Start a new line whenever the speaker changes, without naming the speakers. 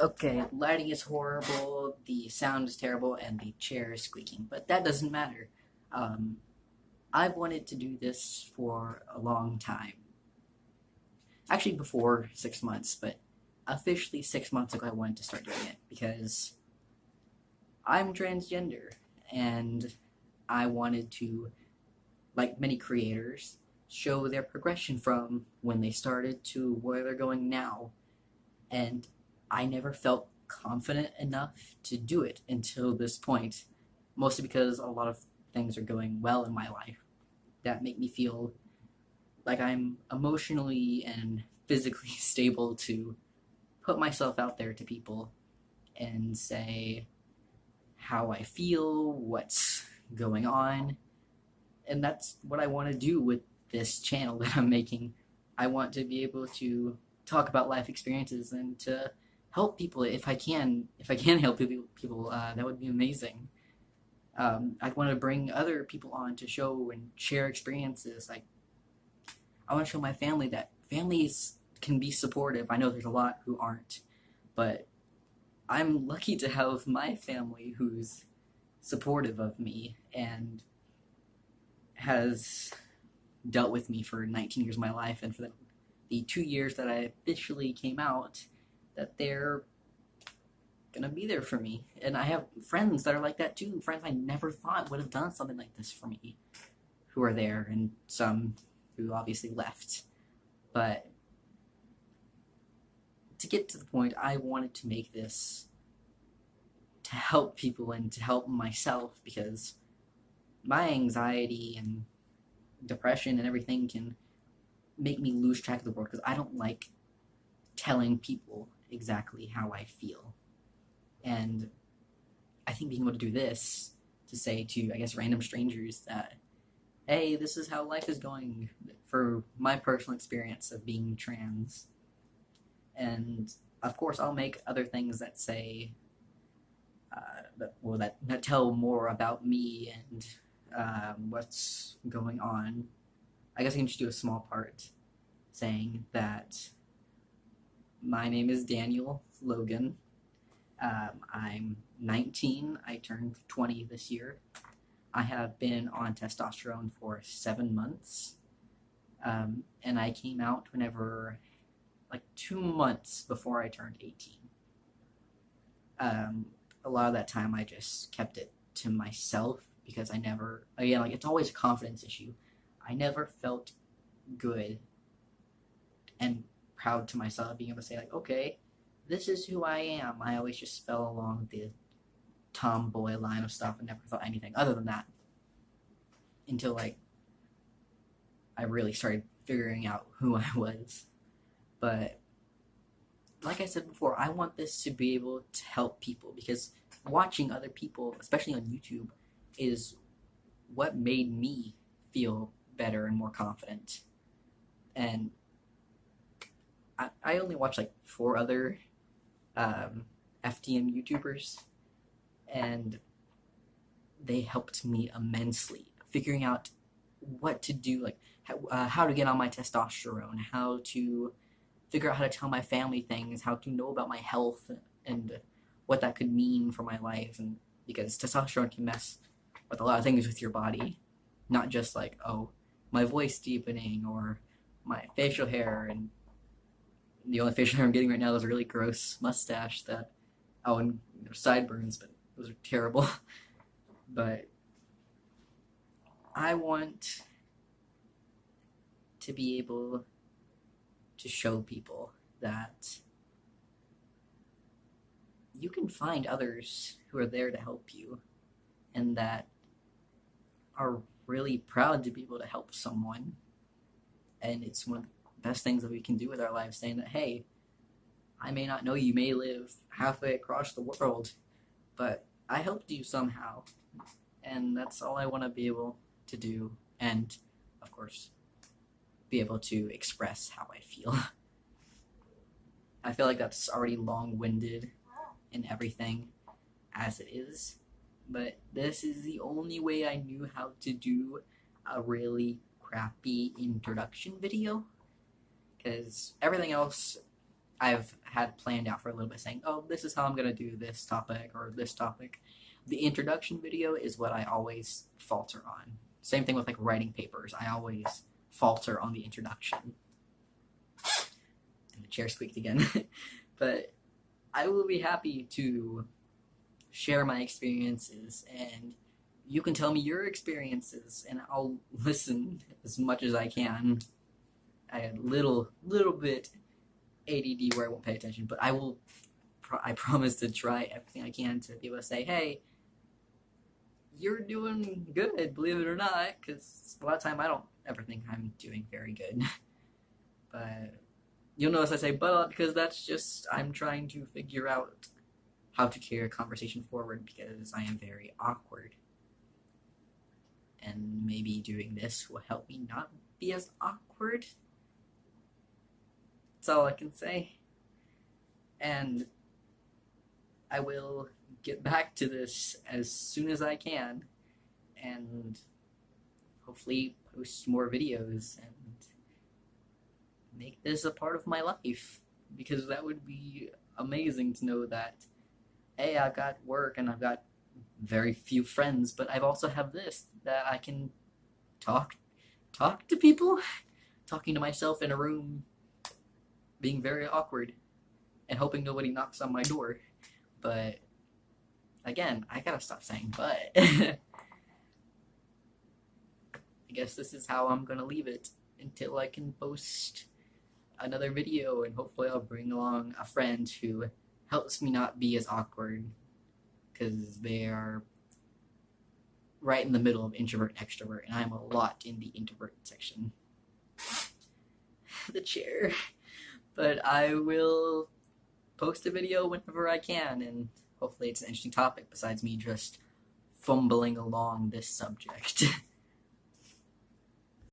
Okay, lighting is horrible, the sound is terrible, and the chair is squeaking, but that doesn't matter. Um, I've wanted to do this for a long time. Actually, before 6 months, but officially 6 months ago, I wanted to start doing it because I'm transgender and I wanted to, like many creators, show their progression from when they started to where they're going now. And I never felt confident enough to do it until this point, mostly because a lot of things are going well in my life that make me feel like I'm emotionally and physically stable to put myself out there to people and say how I feel, what's going on. And that's what I want to do with this channel that I'm making. I want to be able to talk about life experiences and to help people if I can. If I can help people, that would be amazing. I want to bring other people on to show and share experiences. Like I want to show my family that families can be supportive. I know there's a lot who aren't, but I'm lucky to have my family who's supportive of me and has dealt with me for 19 years of my life, and for the 2 years that I officially came out, that they're gonna be there for me. And I have friends that are like that too, friends I never thought would have done something like this for me, who are there, and some who obviously left. But to get to the point, I wanted to make this to help people and to help myself, because my anxiety and depression and everything can make me lose track of the world, because I don't like telling people exactly how I feel. And I think being able to do this, to say to, I guess, random strangers that, hey, this is how life is going for my personal experience of being trans. And of course, I'll make other things that say, that tell more about me and what's going on. I guess I can just do a small part saying that my name is Daniel Logan. I'm 19. I turned 20 this year. I have been on testosterone for 7 months. And I came out whenever, like 2 months before I turned 18. A lot of that time I just kept it to myself because I never, again, like it's always a confidence issue. I never felt good and proud to myself being able to say, like, okay, this is who I am. I always just fell along the tomboy line of stuff and never thought anything other than that until, like, I really started figuring out who I was. But like I said before, I want this to be able to help people, because watching other people, especially on YouTube, is what made me feel better and more confident. And I only watch like 4 other FTM YouTubers, and they helped me immensely figuring out what to do, like how to get on my testosterone, how to figure out how to tell my family things, how to know about my health, and what that could mean for my life. And because testosterone can mess with a lot of things with your body, not just like, oh, my voice deepening or my facial hair. And the only facial hair I'm getting right now is a really gross mustache that, oh, and sideburns, but those are terrible. But I want to be able to show people that you can find others who are there to help you and that are really proud to be able to help someone. And it's one of the best things that we can do with our lives, saying that, hey, I may not know you, may live halfway across the world, but I helped you somehow. And that's all I want to be able to do. And, of course, be able to express how I feel. I feel like that's already long-winded in everything as it is, but this is the only way I knew how to do a really crappy introduction video, because everything else I've had planned out for a little bit, saying, oh, this is how I'm going to do this topic or this topic. The introduction video is what I always falter on. Same thing with like writing papers. I always falter on the introduction. And the chair squeaked again. But I will be happy to share my experiences, and you can tell me your experiences, and I'll listen as much as I can. I had a little bit ADD where I won't pay attention, but I promise to try everything I can to be able to say, hey, you're doing good, believe it or not, because a lot of time I don't ever think I'm doing very good. But you'll notice I say but a lot because that's just, I'm trying to figure out how to carry a conversation forward because I am very awkward. And maybe doing this will help me not be as awkward. That's all I can say. And I will get back to this as soon as I can and hopefully post more videos and make this a part of my life, because that would be amazing to know that, hey, I've got work and I've got very few friends, but I also have this, that I can talk to people, talking to myself in a room, being very awkward and hoping nobody knocks on my door. But again, I gotta stop saying but. I guess this is how I'm gonna leave it until I can post another video, and hopefully I'll bring along a friend who helps me not be as awkward, because they are right in the middle of introvert and extrovert, and I'm a lot in the introvert section. The chair. But I will post a video whenever I can, and hopefully it's an interesting topic besides me just fumbling along this subject.